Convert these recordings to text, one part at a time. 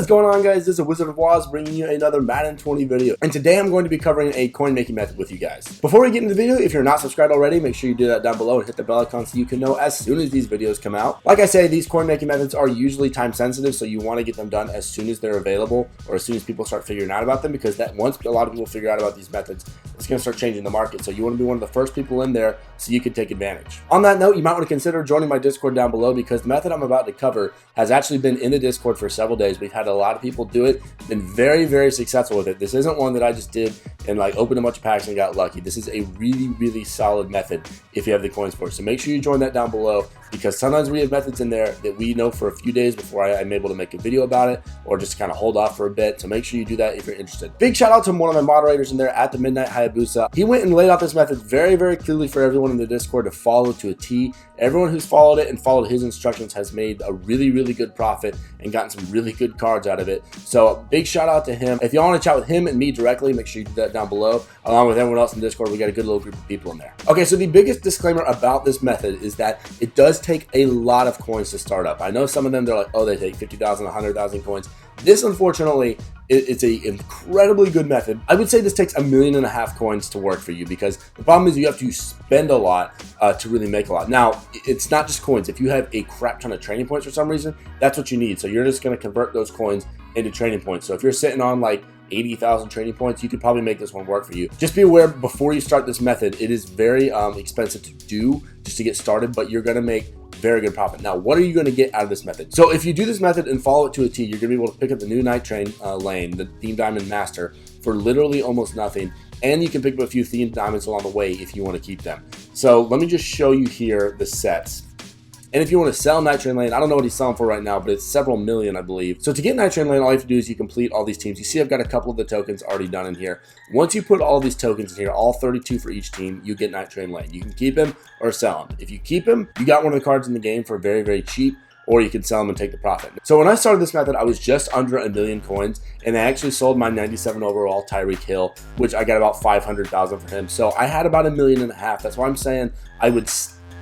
What is going on, guys? This is Wizard of Oz bringing you another Madden 20 video, and today I'm going to be covering a coin making method with you guys. Before we get into the video, if you're not subscribed already, make sure you do that down below and hit the bell icon so you can know as soon as these videos come out. Like I say, these coin making methods are usually time sensitive, so you want to get them done as soon as they're available or as soon as people start figuring out about them, because that once a lot of people figure out about these methods, it's going to start changing the market. So you want to be one of the first people in there so you can take advantage. On that note, you might want to consider joining my Discord down below, because the method I'm about to cover has actually been in the Discord for several days. We've had a lot of people do it, been very, very successful with it. This isn't one that I just did and like opened a bunch of packs and got lucky. This is a really, really solid method if you have the coins for it. So make sure you join that down below, because sometimes we have methods in there that we know for a few days before I'm able to make a video about it, or just kind of hold off for a bit. So make sure you do that if you're interested. Big shout out to one of my moderators in there at the Midnight Hayabusa. He went and laid out this method very, very clearly for everyone in the Discord to follow to a T. Everyone who's followed it and followed his instructions has made a really, really good profit and gotten some really good cards out of it. So big shout out to him. If you want to chat with him and me directly, make sure you do that down below. Along with everyone else in Discord, we got a good little group of people in there. Okay, so the biggest disclaimer about this method is that it does take a lot of coins to start up. I know some of them, they're like, oh, they take 50,000, 100,000 coins. This, unfortunately, it's an incredibly good method. I would say this takes 1.5 million coins to work for you, because the problem is you have to spend a lot to really make a lot. Now, it's not just coins. If you have a crap ton of training points for some reason, that's what you need. So you're just going to convert those coins into training points. So if you're sitting on like 80,000 training points, you could probably make this one work for you. Just be aware before you start this method, it is very expensive to do just to get started, but you're going to make very good profit. Now, what are you going to get out of this method? So if you do this method and follow it to a T, you're going to be able to pick up the new Night Train lane, the Theme Diamond Master, for literally almost nothing. And you can pick up a few Theme Diamonds along the way if you want to keep them. So let me just show you here the sets. And if you want to sell Night Train Lane, I don't know what he's selling for right now, but it's several million, I believe. So to get Night Train Lane, all you have to do is you complete all these teams. You see I've got a couple of the tokens already done in here. Once you put all these tokens in here, all 32 for each team, you get Night Train Lane. You can keep him or sell him. If you keep him, you got one of the cards in the game for very, very cheap, or you can sell them and take the profit. So when I started this method, I was just under 1 million coins, and I actually sold my 97 overall Tyreek Hill, which I got about 500,000 for him. So I had about 1.5 million. That's why I'm saying I would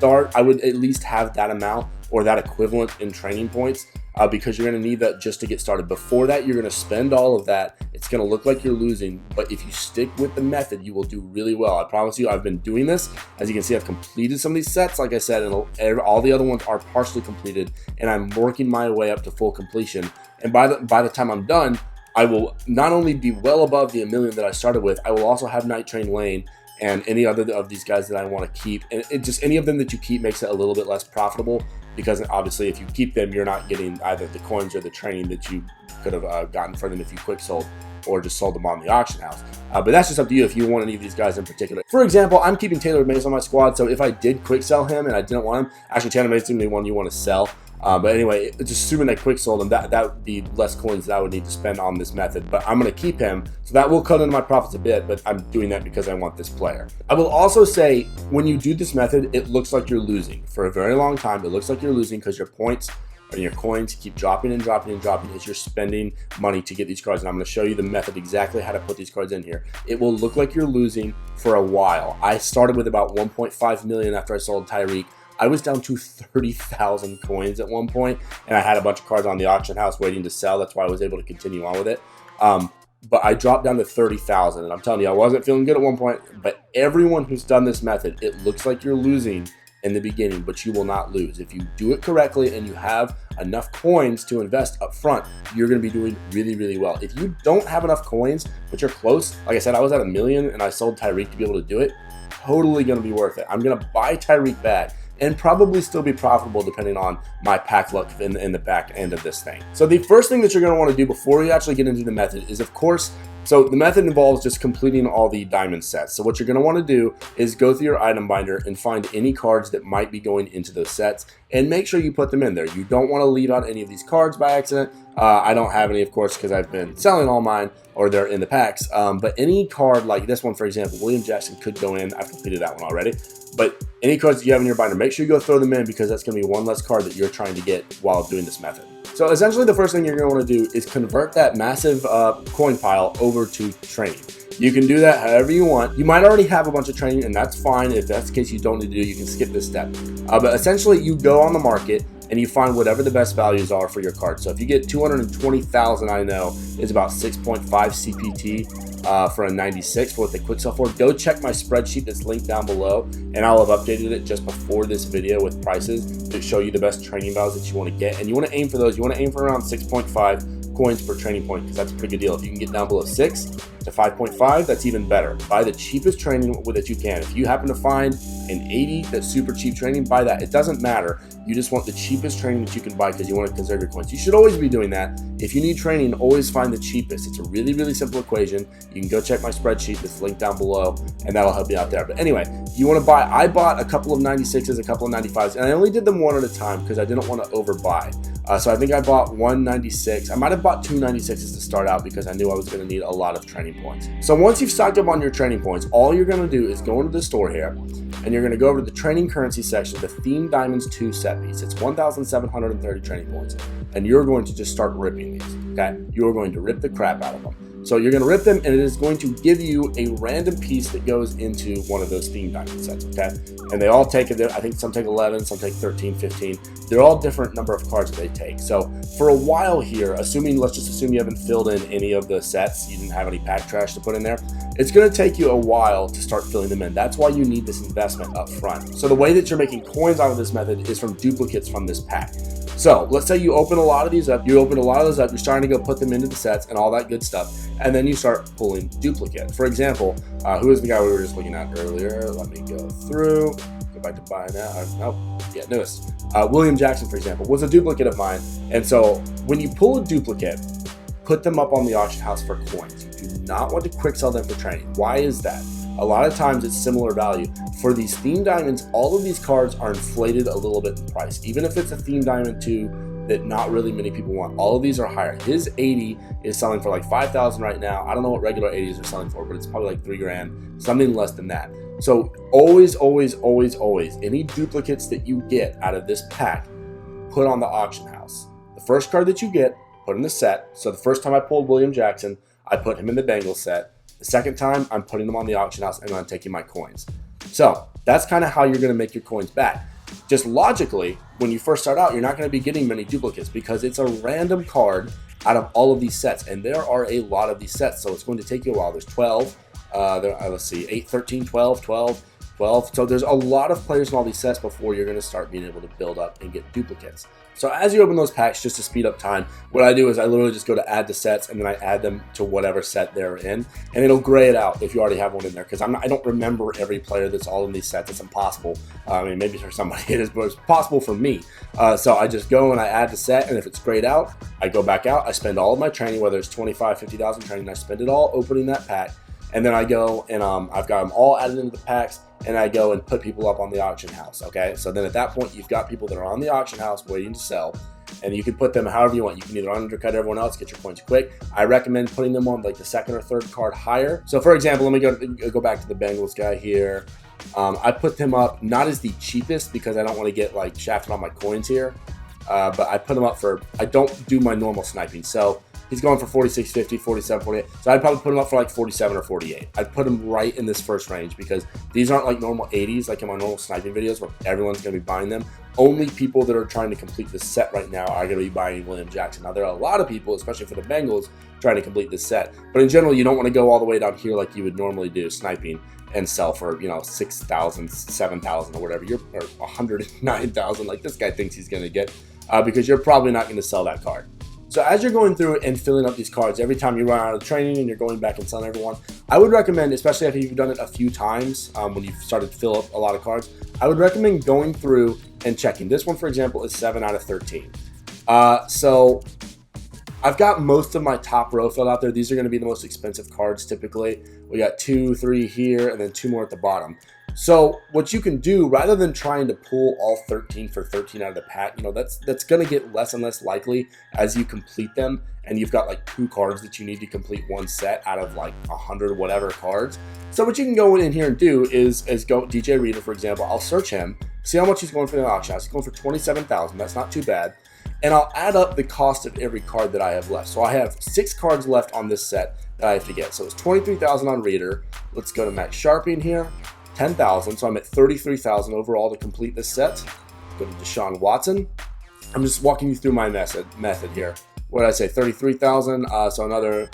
at least have that amount or that equivalent in training points, because you're going to need that just to get started. Before that, you're going to spend all of that. It's going to look like you're losing, but if you stick with the method, you will do really well. I promise you, I've been doing this. As you can see, I've completed some of these sets, like I said, and all the other ones are partially completed, and I'm working my way up to full completion. And by the time I'm done, I will not only be well above the 1 million that I started with, I will also have Night Train Lane and any other of these guys that I want to keep. And just any of them that you keep makes it a little bit less profitable, because obviously if you keep them, you're not getting either the coins or the training that you could have gotten for them if you quick sold or just sold them on the auction house. But that's just up to you if you want any of these guys in particular. For example, I'm keeping Taylor Mays on my squad, so if I did quick sell him and I didn't want him, actually Taylor Mays is going to be one you want to sell. But anyway, just assuming I quick sold him, that would be less coins that I would need to spend on this method. But I'm going to keep him, so that will cut into my profits a bit, but I'm doing that because I want this player. I will also say, when you do this method, it looks like you're losing. For a very long time, it looks like you're losing because your points and your coins keep dropping and dropping and dropping as you're spending money to get these cards. And I'm going to show you the method exactly how to put these cards in here. It will look like you're losing for a while. I started with about 1.5 million after I sold Tyreek. I was down to 30,000 coins at one point, and I had a bunch of cards on the auction house waiting to sell. That's why I was able to continue on with it. But I dropped down to 30,000, and I'm telling you, I wasn't feeling good at one point. But everyone who's done this method, it looks like you're losing in the beginning, but you will not lose. If you do it correctly and you have enough coins to invest up front, you're going to be doing really, really well. If you don't have enough coins, but you're close, like I said, I was at 1 million and I sold Tyreek to be able to do it, totally going to be worth it. I'm going to buy Tyreek back and probably still be profitable depending on my pack luck in the back end of this thing. So the first thing that you're going to want to do before you actually get into the method is, of course, so the method involves just completing all the diamond sets. So what you're going to want to do is go through your item binder and find any cards that might be going into those sets and make sure you put them in there. You don't want to leave out any of these cards by accident. I don't have any, of course, because I've been selling all mine, or they're in the packs. But any card like this one, for example, William Jackson could go in. I've completed that one already. But any cards that you have in your binder, make sure you go throw them in, because that's going to be one less card that you're trying to get while doing this method. So essentially the first thing you're going to want to do is convert that massive coin pile over to training. You can do that however you want. You might already have a bunch of training, and that's fine. If that's the case you don't need to do, you can skip this step. But essentially you go on the market and you find whatever the best values are for your card. So if you get 220,000, I know is about 6.5 CPT for a 96 for what they quick sell for. Go check my spreadsheet that's linked down below, and I'll have updated it just before this video with prices to show you the best training values that you want to get. And you want to aim for those. You want to aim for around 6.5 coins per training point, because that's a pretty good deal. If you can get down below 6 to 5.5, that's even better. Buy the cheapest training that you can. If you happen to find an 80 that's super cheap training, buy that. It doesn't matter. You just want the cheapest training that you can buy because you want to conserve your coins. You should always be doing that. If you need training, always find the cheapest. It's a really, really simple equation. You can go check my spreadsheet that's linked down below, and that'll help you out there. But anyway, you want to buy, I bought a couple of 96s, a couple of 95s, and I only did them one at a time because I didn't want to overbuy. So I think I bought one 96. I might have bought two 96s to start out because I knew I was going to need a lot of training points. So once you've stocked up on your training points, all you're going to do is go into the store here, and you're going to go over to the training currency section, the Theme Diamonds 2 set piece. It's 1,730 training points, and you're going to just start ripping these, okay? You're going to rip the crap out of them. So you're going to rip them, and it is going to give you a random piece that goes into one of those Theme Diamond sets, okay? And they all take, I think some take 11, some take 13, 15. They're all different number of cards that they take. So for a while here, let's just assume you haven't filled in any of the sets, you didn't have any pack trash to put in there, it's going to take you a while to start filling them in. That's why you need this investment up front. So the way that you're making coins out of this method is from duplicates from this pack. So let's say you open a lot of these up, you're starting to go put them into the sets and all that good stuff, and then you start pulling duplicate. For example, who is the guy we were just looking at earlier? Let me go through, go back to buy now. Nope, yeah, newest. William Jackson, for example, was a duplicate of mine. And so when you pull a duplicate, put them up on the auction house for coins. You do not want to quick sell them for training. Why is that? A lot of times it's similar value. For these Theme Diamonds, all of these cards are inflated a little bit in price. Even if it's a Theme Diamond 2 that not really many people want, all of these are higher. His 80 is selling for like 5,000 right now. I don't know what regular 80s are selling for, but it's probably like 3 grand, something less than that. So always, always, always, always, any duplicates that you get out of this pack, put on the auction house. The first card that you get, put in the set. So the first time I pulled William Jackson, I put him in the Bengals set. The second time, I'm putting them on the auction house and I'm taking my coins. So that's kind of how you're going to make your coins back. Just logically, when you first start out, you're not going to be getting many duplicates because it's a random card out of all of these sets. And there are a lot of these sets, so it's going to take you a while. There's 12, let's see, 8, 13, 12, 12, 12. So there's a lot of players in all these sets before you're going to start being able to build up and get duplicates. So as you open those packs, just to speed up time, what I do is I literally just go to add to sets, and then I add them to whatever set they're in, and it'll gray it out if you already have one in there, because I don't remember every player that's all in these sets. It's impossible. I mean, maybe for somebody it is, but it's possible for me. So I just go and I add the set, and if it's grayed out, I go back out. I spend all of my training, whether it's 25, 50,000 training, I spend it all opening that pack, and then I go and I've got them all added into the packs, and I go and put people up on the auction house, okay? So then at that point, you've got people that are on the auction house waiting to sell, and you can put them however you want. You can either undercut everyone else, get your coins quick. I recommend putting them on like the second or third card higher. So for example, let me go back to the Bengals guy here. I put them up not as the cheapest because I don't want to get like shafted on my coins here, but I put them up for, I don't do my normal sniping. So he's going for 46, 50, 47, 48. So I'd probably put him up for like 47 or 48. I'd put him right in this first range because these aren't like normal 80s like in my normal sniping videos where everyone's going to be buying them. Only people that are trying to complete this set right now are going to be buying William Jackson. Now, there are a lot of people, especially for the Bengals, trying to complete this set. But in general, you don't want to go all the way down here like you would normally do sniping and sell for, you know, 6,000, 7,000 or whatever. Or 109,000 like this guy thinks he's going to get because you're probably not going to sell that card. So as you're going through and filling up these cards, every time you run out of training and you're going back and selling everyone, I would recommend, especially if you've done it a few times when you've started to fill up a lot of cards, I would recommend going through and checking. This one, for example, is 7 out of 13. So I've got most of my top row filled out there. These are going to be the most expensive cards typically. We got 2, 3 here, and then 2 more at the bottom. So what you can do, rather than trying to pull all 13 for 13 out of the pack, you know, that's going to get less and less likely as you complete them, and you've got like 2 cards that you need to complete one set out of like 100 whatever cards. So what you can go in here and do is go DJ Reader, for example. I'll search him, see how much he's going for in the auction house. He's going for 27,000. That's not too bad. And I'll add up the cost of every card that I have left. So I have 6 cards left on this set that I have to get. So it's 23,000 on Reader. Let's go to Max Sharpie in here. 10,000, so I'm at 33,000 overall to complete this set. Go to Deshaun Watson, I'm just walking you through my method here. What did I say? 33,000. So another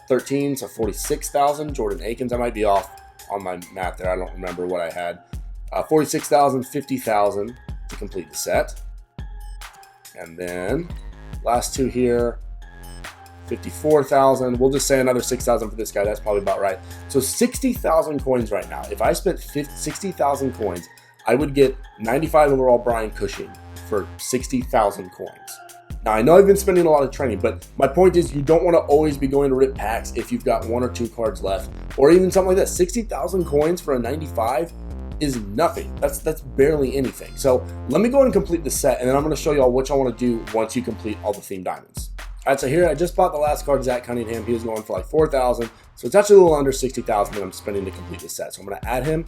13, so 46,000. Jordan Akins. I might be off on my math there. I don't remember what I had. 46,000, 50,000 to complete the set. And then last two here, 54,000. We'll just say another 6,000 for this guy. That's probably about right. So 60,000 coins right now. If I spent 60,000 coins, I would get 95 overall Brian Cushing for 60,000 coins. Now, I know I've been spending a lot of training, but my point is you don't want to always be going to rip packs if you've got 1 or 2 cards left, or even something like that. 60,000 coins for a 95 is nothing. That's barely anything. So let me go ahead and complete the set, and then I'm going to show you all what I want to do once you complete all the themed diamonds. All right, so here I just bought the last card, Zach Cunningham. He was going for like 4,000, so it's actually a little under 60,000 that I'm spending to complete the set. So I'm going to add him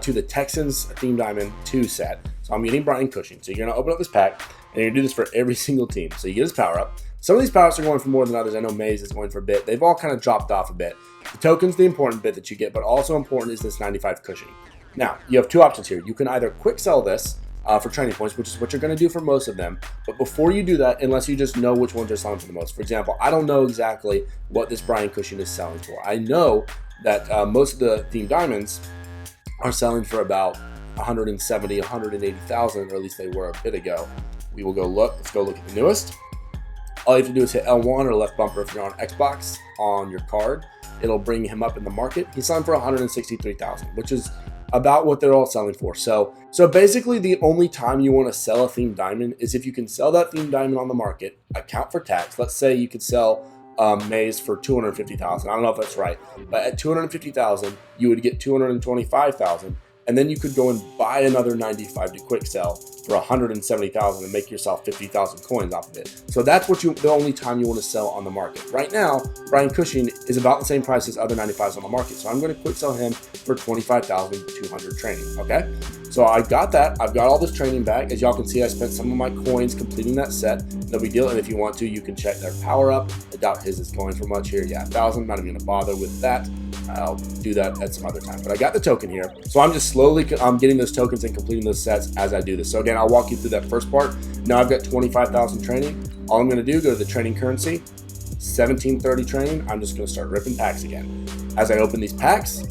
to the Texans Themed Diamond 2 set. So I'm getting Brian Cushing. So you're going to open up this pack, and you're going to do this for every single team. So you get his power up. Some of these power ups are going for more than others. I know Mays is going for a bit. They've all kind of dropped off a bit. The token's the important bit that you get, but also important is this 95 Cushing. Now, you have 2 options here. You can either quick sell this for training points, which is what you're going to do for most of them. But before you do that, unless you just know which ones are selling for the most. For example, I don't know exactly what this Brian Cushing is selling for. I know that most of the themed diamonds are selling for about 170, 180,000, or at least they were a bit ago. We will go look. Let's go look at the newest. All you have to do is hit L1 or left bumper if you're on Xbox on your card. It'll bring him up in the market. He's selling for 163,000, which is about what they're all selling for. So basically the only time you want to sell a themed diamond is if you can sell that themed diamond on the market, account for tax. Let's say you could sell Maze for 250,000. I don't know if that's right, but at 250,000, you would get 225,000. And then you could go and buy another 95 to quick sell for 170,000 and make yourself 50,000 coins off of it. So that's the only time you want to sell on the market. Right now, Brian Cushing is about the same price as other 95s on the market. So I'm going to quick sell him for 25,200 training. Okay. So I got that. I've got all this training back. As y'all can see, I spent some of my coins completing that set. No big deal. And if you want to, you can check their power up. I doubt his is going for much here. Yeah, 1,000. Not even going to bother with that. I'll do that at some other time. But I got the token here. So I'm just slowly getting those tokens and completing those sets as I do this. So again, I'll walk you through that first part. Now I've got 25,000 training. All I'm going to do, go to the training currency, 1730 training. I'm just going to start ripping packs again. As I open these packs,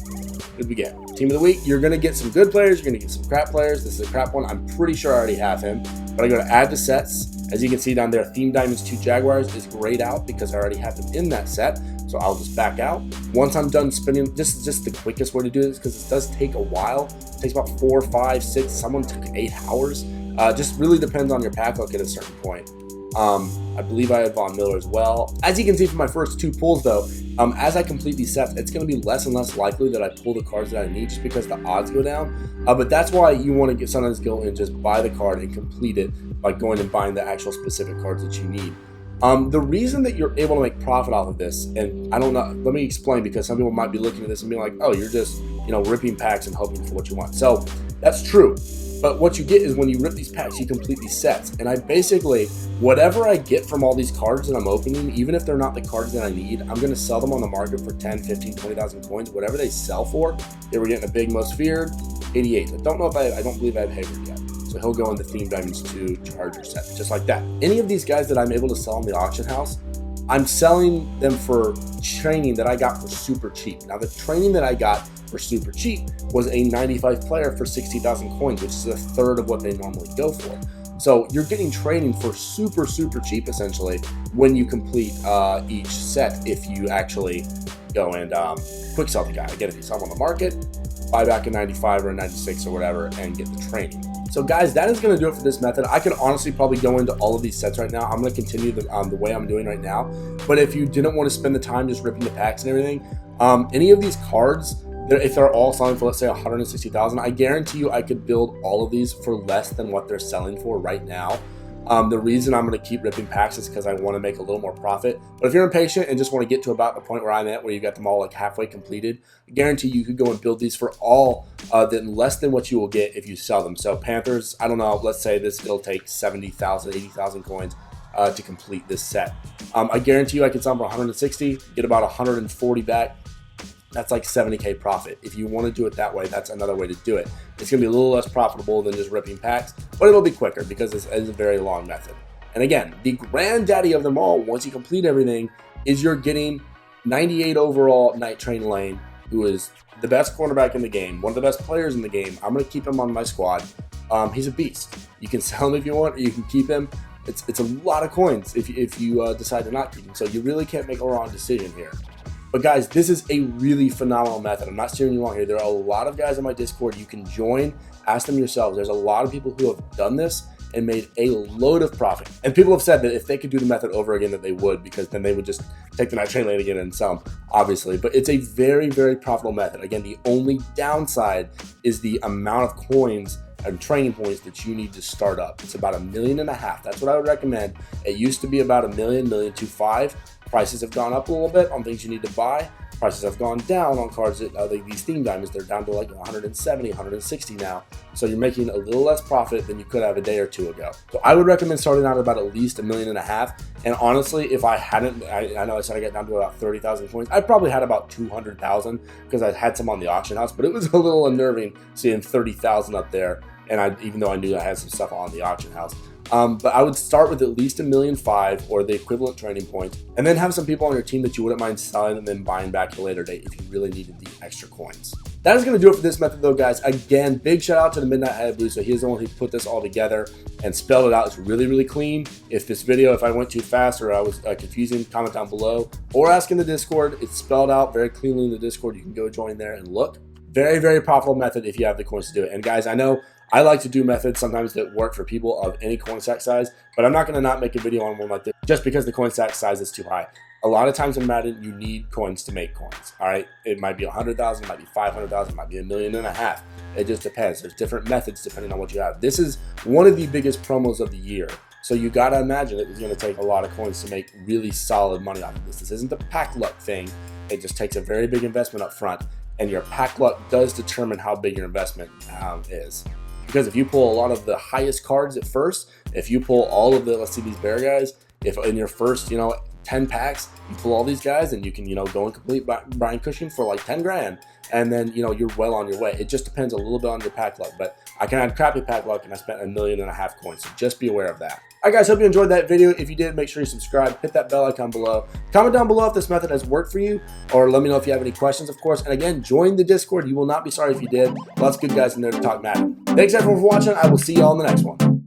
here we go. Team of the week, you're going to get some good players. You're going to get some crap players. This is a crap one. I'm pretty sure I already have him. But I go to add to sets. As you can see down there, Theme Diamonds 2 Jaguars is grayed out because I already have them in that set. So I'll just back out. Once I'm done spinning, this is just the quickest way to do this because it does take a while. It takes about 4, 5, 6, someone took 8 hours. Just really depends on your pack luck at a certain point. I believe I have Von Miller as well. As you can see from my first 2 pulls though, as I complete these sets, it's going to be less and less likely that I pull the cards that I need just because the odds go down. But that's why you want to sometimes go and just buy the card and complete it by going and buying the actual specific cards that you need. The reason that you're able to make profit off of this, and I don't know, let me explain, because some people might be looking at this and being like, oh, you're just, ripping packs and hoping for what you want. So that's true. But what you get is when you rip these packs, you complete these sets. And I basically, whatever I get from all these cards that I'm opening, even if they're not the cards that I need, I'm going to sell them on the market for 10, 15, 20,000 coins, whatever they sell for. They were getting a big most feared, 88. I don't believe I have Hayward yet. So he'll go in the Theme Diamonds 2 Charger set, just like that. Any of these guys that I'm able to sell on the auction house, I'm selling them for training that I got for super cheap. Now, the training that I got for super cheap was a 95 player for 60,000 coins, which is a third of what they normally go for. So you're getting training for super, super cheap, essentially, when you complete each set, if you actually go and quick sell the guy. Again, if you sell him on the market, buy back a 95 or a 96 or whatever and get the training. So guys, that is going to do it for this method. I could honestly probably go into all of these sets right now. I'm going to continue the way I'm doing right now. But if you didn't want to spend the time just ripping the packs and everything, any of these cards, if they're all selling for, let's say, 160,000, I guarantee you I could build all of these for less than what they're selling for right now. The reason I'm going to keep ripping packs is because I want to make a little more profit. But if you're impatient and just want to get to about the point where I'm at, where you got them all like halfway completed, I guarantee you could go and build these for all less than what you will get if you sell them. So Panthers, I don't know, let's say it'll take 70,000, 80,000 coins to complete this set. I guarantee you I could sell them for 160, get about 140 back. that's like 70K profit. If you want to do it that way, that's another way to do it. It's going to be a little less profitable than just ripping packs, but it'll be quicker because this is a very long method. And again, the granddaddy of them all, once you complete everything, is you're getting 98 overall Night Train Lane, who is the best cornerback in the game, one of the best players in the game. I'm going to keep him on my squad. He's a beast. You can sell him if you want, or you can keep him. It's a lot of coins if you decide to not keep him. So you really can't make a wrong decision here. But guys, this is a really phenomenal method. I'm not steering you wrong here. There are a lot of guys on my Discord. You can join, ask them yourselves. There's a lot of people who have done this and made a load of profit. And people have said that if they could do the method over again, that they would, because then they would just take the Night Train Lane again and sell them, obviously. But it's a very, very profitable method. Again, the only downside is the amount of coins and training points that you need to start up. It's about $1.5 million. That's what I would recommend. It used to be about $1 million, $1.25 million. Prices have gone up a little bit on things you need to buy. Prices have gone down on cards that like these theme diamonds. They're down to like 170, 160 now. So you're making a little less profit than you could have a day or two ago. So I would recommend starting out at about at least $1.5 million. And honestly, if I hadn't, I know I said I got down to about 30,000 coins. I probably had about 200,000 because I had some on the auction house, but it was a little unnerving seeing 30,000 up there. And even though I knew I had some stuff on the auction house. But I would start with at least $1.5 million or the equivalent training points, and then have some people on your team that you wouldn't mind selling and then buying back at a later date if you really needed the extra coins. That is going to do it for this method though, guys. Again, big shout out to the Midnight Hayabusa. He's the one who put this all together and spelled it out. It's really, really clean. If I went too fast or I was confusing, comment down below or ask in the Discord. It's spelled out very cleanly in the Discord. You can go join there and look. Very, very profitable method if you have the coins to do it. And guys, I know I like to do methods sometimes that work for people of any coin stack size, but I'm not going to not make a video on one like this just because the coin stack size is too high. A lot of times in Madden, you need coins to make coins, all right? It might be 100,000, it might be 500,000, it might be $1.5 million. It just depends. There's different methods depending on what you have. This is one of the biggest promos of the year. So you got to imagine it's going to take a lot of coins to make really solid money off of this. This isn't the pack luck thing. It just takes a very big investment up front, and your pack luck does determine how big your investment is. Because if you pull a lot of the highest cards at first, if you pull all of the, let's see these bear guys, if in your first, 10 packs, you pull all these guys and you can, go and complete Brian Cushing for like 10 grand. And then, you're well on your way. It just depends a little bit on your pack luck, but I can have crappy pack luck and I spent $1.5 million coins. So just be aware of that. All right, guys, hope you enjoyed that video. If you did, make sure you subscribe, hit that bell icon below. Comment down below if this method has worked for you, or let me know if you have any questions, of course. And again, join the Discord. You will not be sorry if you did. Lots of good guys in there to talk Madden. Thanks, everyone, for watching. I will see you all in the next one.